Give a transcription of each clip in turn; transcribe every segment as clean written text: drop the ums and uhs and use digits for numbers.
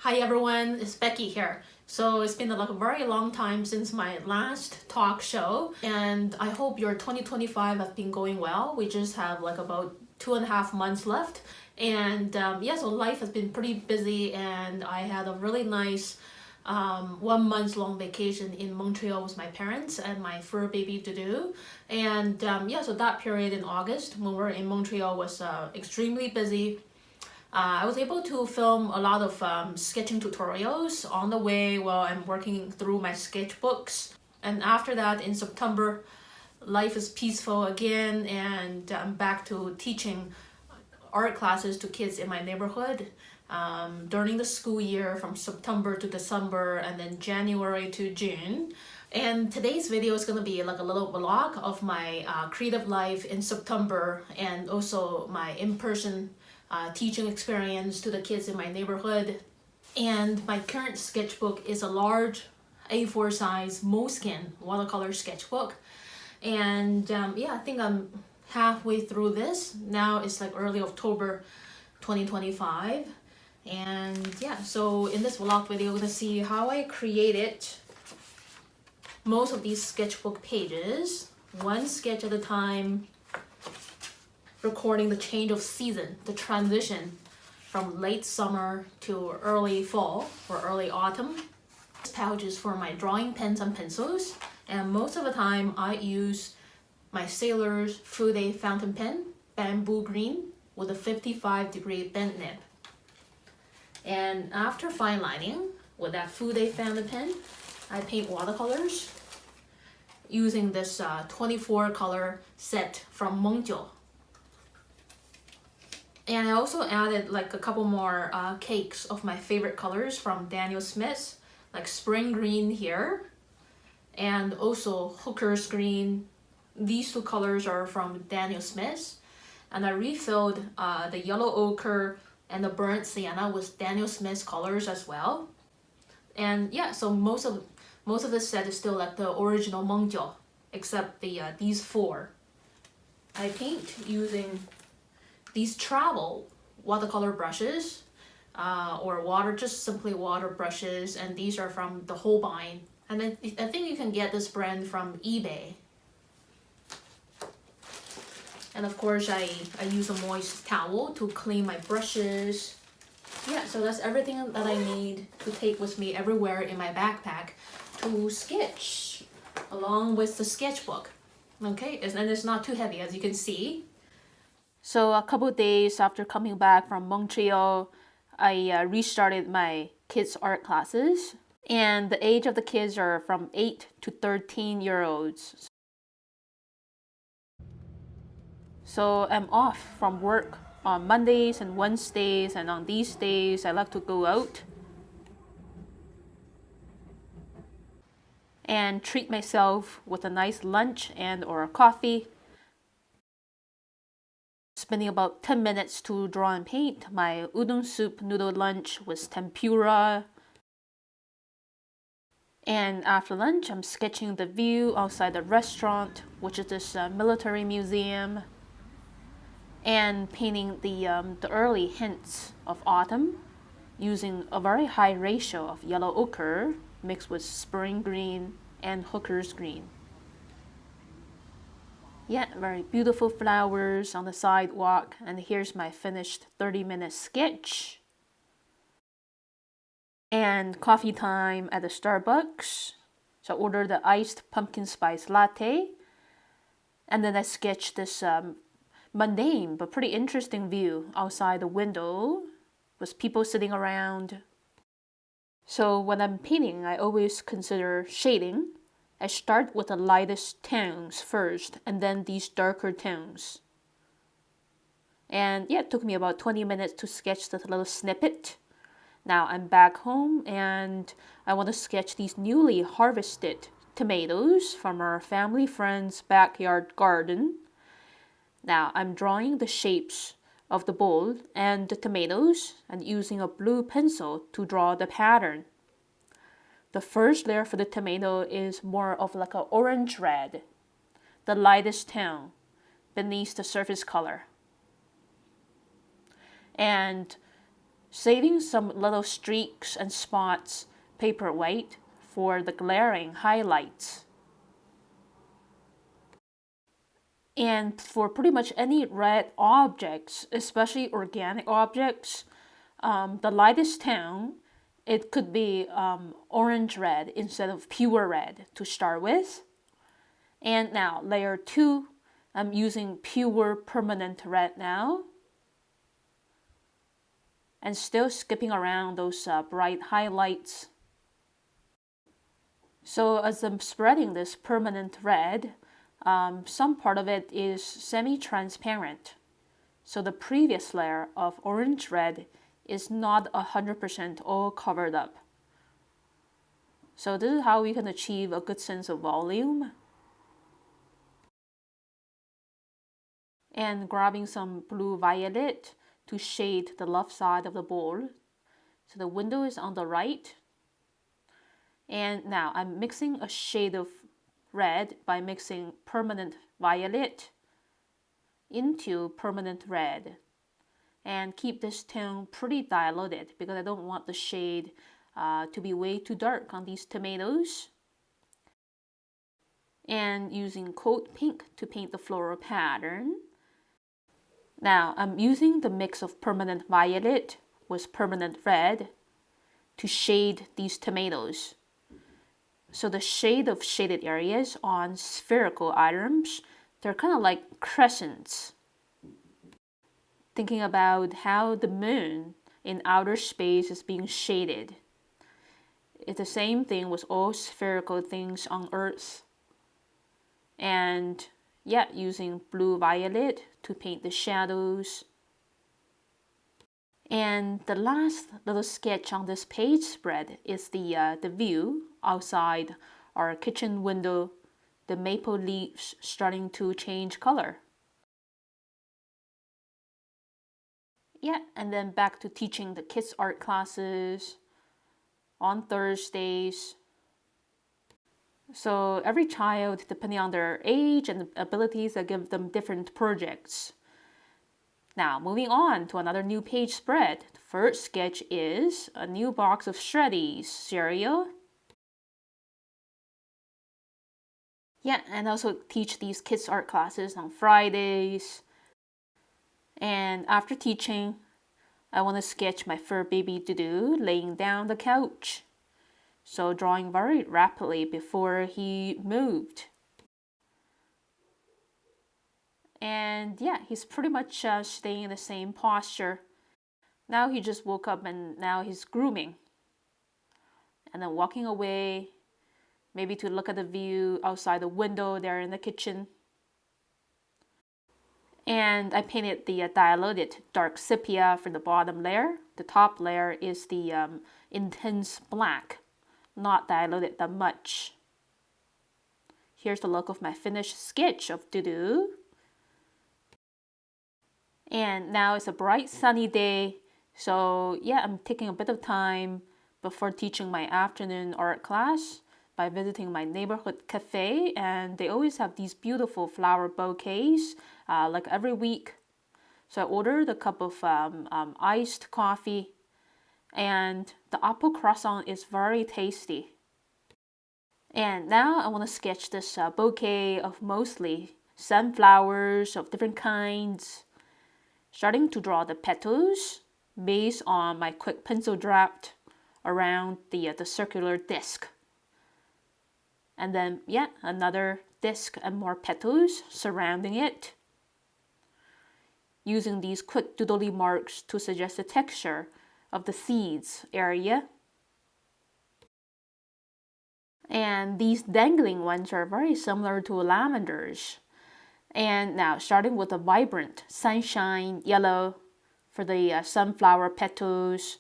Hi everyone, it's Becky here. So it's been like a very long time since my last talk show, and I hope your 2025 has been going well. We just have like about 2.5 months left, and yeah, so life has been pretty busy, and I had a really nice 1 month long vacation in Montreal with my parents and my fur baby Dudu. And yeah, so that period in August when we were in Montreal was extremely busy. I was able to film a lot of sketching tutorials on the way while I'm working through my sketchbooks. And after that, in September, life is peaceful again, and I'm back to teaching art classes to kids in my neighborhood during the school year from September to December and then January to June. And today's video is going to be like a little vlog of my creative life in September and also my in-person teaching experience to the kids in my neighborhood. And my current sketchbook is a large A4 size Moleskine Watercolor Sketchbook. And yeah, I think I'm halfway through this. Now it's like early October 2025. And yeah, so in this vlog video, we're gonna see how I created most of these sketchbook pages, one sketch at a time, recording the change of season, the transition from late summer to early fall or early autumn. This pouch is for my drawing pens and pencils, and most of the time I use my Sailor's Fude fountain pen, bamboo green, with a 55-degree bent nib. And after fine lining with that Fude fountain pen, I paint watercolors using this 24 color set from Mengjiu. And I also added like a couple more cakes of my favorite colors from Daniel Smith, like spring green here, and also hooker's green. These two colors are from Daniel Smith. And I refilled the yellow ochre and the burnt sienna with Daniel Smith colors as well. And yeah, so most of the set is still like the original Mengjiu, except these four. I paint using these travel watercolor brushes or just simply water brushes, and these are from the Holbein, and I think you can get this brand from eBay. And of course I use a moist towel to clean my brushes. Yeah, so that's everything that I need to take with me everywhere in my backpack to sketch along with the sketchbook. Okay, and it's not too heavy, as you can see. So a couple days after coming back from Montreal, I restarted my kids' art classes. And the age of the kids are from 8 to 13-year-olds. So I'm off from work on Mondays and Wednesdays, and on these days I like to go out and treat myself with a nice lunch and or a coffee. Spending about 10 minutes to draw and paint my udon soup noodle lunch with tempura. And after lunch, I'm sketching the view outside the restaurant, which is this military museum, and painting the early hints of autumn using a very high ratio of yellow ochre mixed with spring green and hooker's green. Yeah, very beautiful flowers on the sidewalk, and here's my finished 30-minute sketch. And coffee time at the Starbucks. So I ordered the iced pumpkin spice latte, and then I sketched this mundane but pretty interesting view outside the window with people sitting around. So when I'm painting, I always consider shading. I start with the lightest tones first, and then these darker tones. And yeah, it took me about 20 minutes to sketch this little snippet. Now I'm back home, and I want to sketch these newly harvested tomatoes from our family friend's backyard garden. Now I'm drawing the shapes of the bowl and the tomatoes and using a blue pencil to draw the pattern. The first layer for the tomato is more of like an orange red, the lightest tone beneath the surface color. And saving some little streaks and spots paper weight for the glaring highlights. And for pretty much any red objects, especially organic objects, the lightest tone, it could be orange red instead of pure red to start with. And now layer 2, I'm using pure permanent red now. And still skipping around those bright highlights. So as I'm spreading this permanent red, some part of it is semi-transparent. So the previous layer of orange red is not 100% all covered up. So this is how we can achieve a good sense of volume. And grabbing some blue violet to shade the left side of the bowl. So the window is on the right. And now I'm mixing a shade of red by mixing permanent violet into permanent red. And keep this tone pretty diluted because I don't want the shade to be way too dark on these tomatoes. And using coat pink to paint the floral pattern. Now I'm using the mix of permanent violet with permanent red to shade these tomatoes. So the shade of shaded areas on spherical items, they're kind of like crescents. Thinking about how the moon in outer space is being shaded. It's the same thing with all spherical things on Earth. And yeah, using blue violet to paint the shadows. And the last little sketch on this page spread is the view outside our kitchen window, the maple leaves starting to change color. Yeah, and then back to teaching the kids art classes on Thursdays. So every child, depending on their age and abilities, I give them different projects. Now, moving on to another new page spread. The first sketch is a new box of Shreddies cereal. Yeah, and also teach these kids art classes on Fridays. And after teaching, I want to sketch my fur baby Dudu laying down the couch. So drawing very rapidly before he moved. And yeah, he's pretty much staying in the same posture. Now he just woke up and now he's grooming. And then walking away, maybe to look at the view outside the window there in the kitchen. And I painted the diluted dark sepia for the bottom layer. The top layer is the intense black, not diluted that much. Here's the look of my finished sketch of Dudu. And now it's a bright sunny day, so yeah, I'm taking a bit of time before teaching my afternoon art class by visiting my neighborhood cafe, and they always have these beautiful flower bouquets like every week. So I ordered a cup of iced coffee, and the apple croissant is very tasty. And now I want to sketch this bouquet of mostly sunflowers of different kinds. Starting to draw the petals based on my quick pencil draft around the circular disc. And then, yeah, another disc and more petals surrounding it. Using these quick doodly marks to suggest the texture of the seeds area. And these dangling ones are very similar to lavenders. And now starting with a vibrant sunshine yellow for the sunflower petals.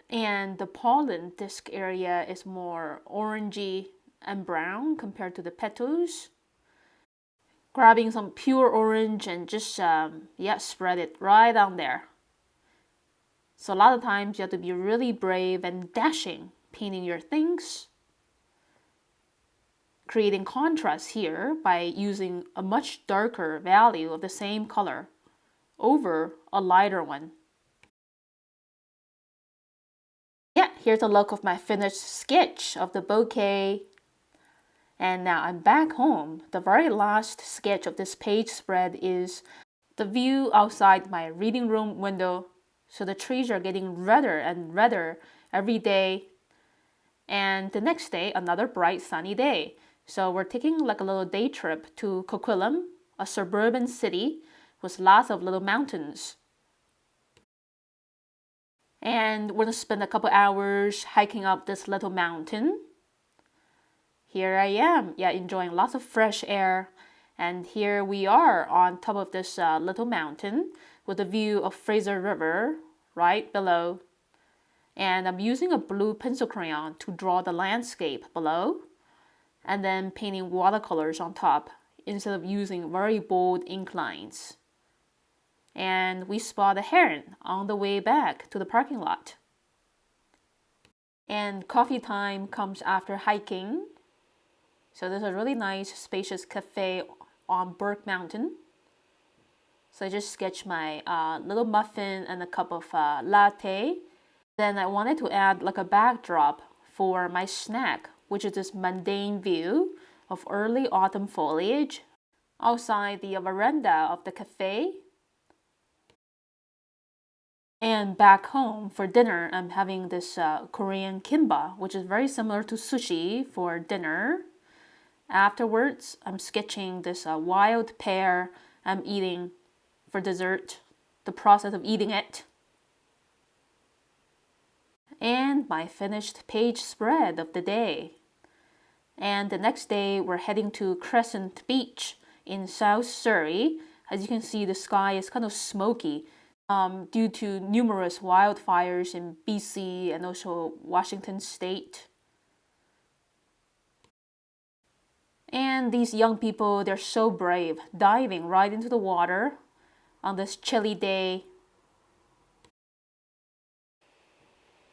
And the pollen disc area is more orangey and brown compared to the petals. Grabbing some pure orange and just spread it right on there. So a lot of times you have to be really brave and dashing painting your things. Creating contrast here by using a much darker value of the same color over a lighter one. yeah, here's a look of my finished sketch of the bouquet. And now I'm back home. The very last sketch of this page spread is the view outside my reading room window. So the trees are getting redder and redder every day. And the next day, another bright sunny day. So we're taking like a little day trip to Coquitlam, a suburban city with lots of little mountains. And we're gonna spend a couple hours hiking up this little mountain. Here I am, yeah, enjoying lots of fresh air. And here we are on top of this little mountain with a view of Fraser River right below. And I'm using a blue pencil crayon to draw the landscape below, and then painting watercolors on top instead of using very bold ink lines. And we spot a heron on the way back to the parking lot. And coffee time comes after hiking. So there's a really nice spacious cafe on Burke Mountain. So I just sketched my little muffin and a cup of latte. Then I wanted to add like a backdrop for my snack, which is this mundane view of early autumn foliage outside the veranda of the cafe. And back home for dinner, I'm having this Korean kimbap, which is very similar to sushi for dinner. Afterwards, I'm sketching this wild pear I'm eating for dessert, the process of eating it. And my finished page spread of the day. And the next day, we're heading to Crescent Beach in South Surrey. As you can see, the sky is kind of smoky due to numerous wildfires in BC and also Washington State. And these young people, they're so brave, diving right into the water on this chilly day.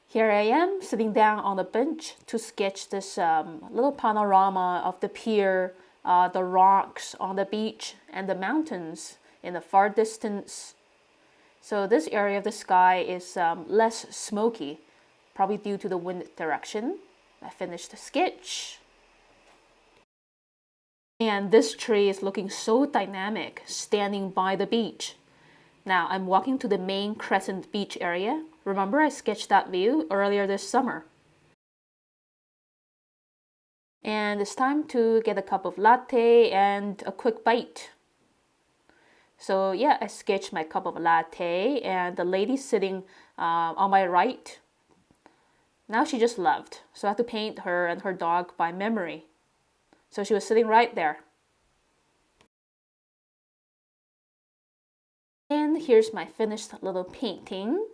Here I am sitting down on the bench to sketch this little panorama of the pier, the rocks on the beach, and the mountains in the far distance. So this area of the sky is less smoky, probably due to the wind direction. I finished the sketch. And this tree is looking so dynamic, standing by the beach. Now I'm walking to the main Crescent Beach area. Remember I sketched that view earlier this summer. And it's time to get a cup of latte and a quick bite. So yeah, I sketched my cup of latte and the lady sitting on my right. Now she just left, so I had to paint her and her dog by memory. So she was sitting right there. And here's my finished little painting.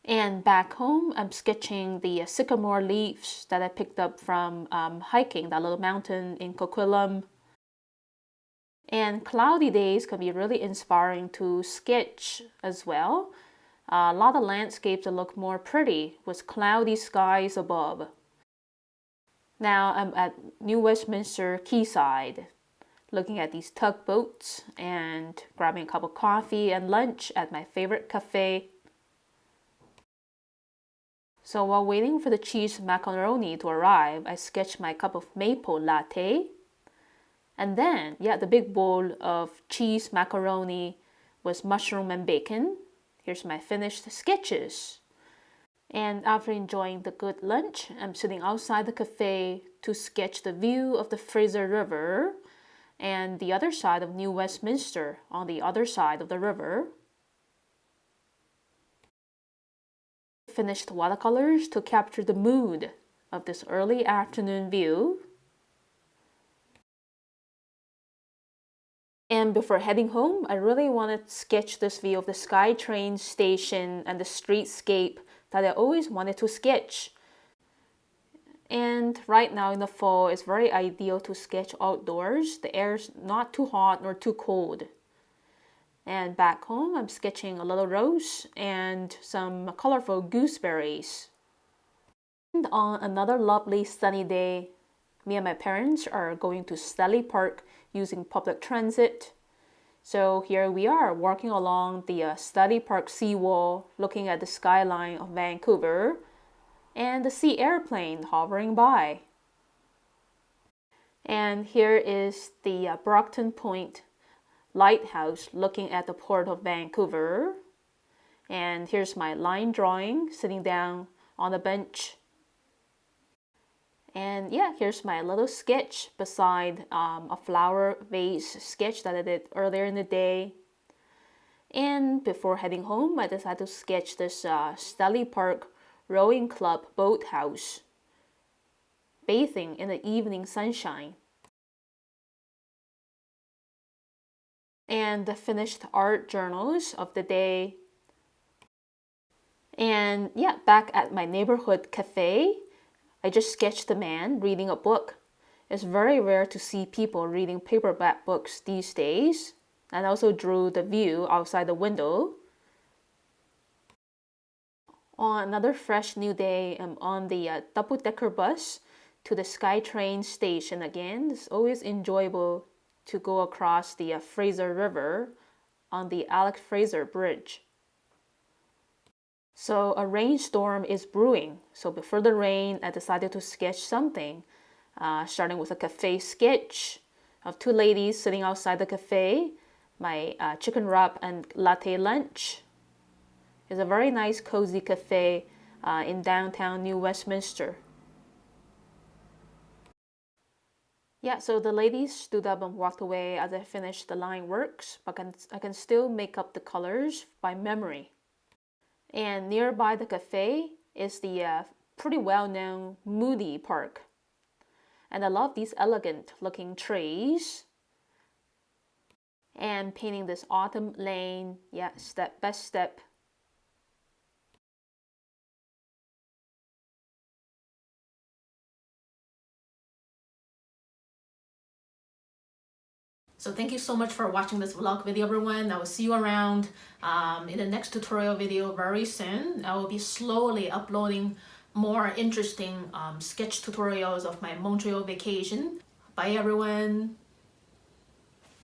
And back home, I'm sketching the sycamore leaves that I picked up from hiking that little mountain in Coquitlam. And cloudy days can be really inspiring to sketch as well. A lot of landscapes that look more pretty with cloudy skies above. Now I'm at New Westminster Quayside, looking at these tugboats and grabbing a cup of coffee and lunch at my favorite cafe. So while waiting for the cheese macaroni to arrive, I sketched my cup of maple latte. And then, yeah, the big bowl of cheese macaroni with mushroom and bacon. Here's my finished sketches. And after enjoying the good lunch, I'm sitting outside the cafe to sketch the view of the Fraser River and the other side of New Westminster on the other side of the river. Finished watercolors to capture the mood of this early afternoon view. And before heading home, I really want to sketch this view of the SkyTrain station and the streetscape that I always wanted to sketch. And right now in the fall, it's very ideal to sketch outdoors. The air's not too hot nor too cold. And back home, I'm sketching a little rose and some colorful gooseberries. And on another lovely sunny day, me and my parents are going to Stanley Park using public transit. So here we are walking along the Stanley Park seawall, looking at the skyline of Vancouver. and the sea airplane hovering by. And here is the Brockton Point lighthouse looking at the port of Vancouver. And here's my line drawing sitting down on the bench. And yeah, here's my little sketch beside a flower vase sketch that I did earlier in the day. And before heading home, I decided to sketch this Stanley Park Rowing Club boathouse bathing in the evening sunshine. And the finished art journals of the day. And yeah, back at my neighborhood cafe, I just sketched a man reading a book. It's very rare to see people reading paperback books these days. And I also drew the view outside the window. On another fresh new day, I'm on the double-decker bus to the SkyTrain station again. It's always enjoyable to go across the Fraser River on the Alex Fraser Bridge. So a rainstorm is brewing. So before the rain, I decided to sketch something, starting with a cafe sketch of two ladies sitting outside the cafe, my chicken wrap and latte lunch. It's a very nice, cozy cafe in downtown New Westminster. Yeah, so the ladies stood up and walked away as I finished the line works, but I can still make up the colors by memory. And nearby the cafe is the pretty well-known Moody Park. And I love these elegant looking trees. And painting this autumn lane, yeah, step by step. So thank you so much for watching this vlog video, everyone. I will see you around in the next tutorial video very soon. I will be slowly uploading more interesting sketch tutorials of my Montreal vacation. Bye, everyone.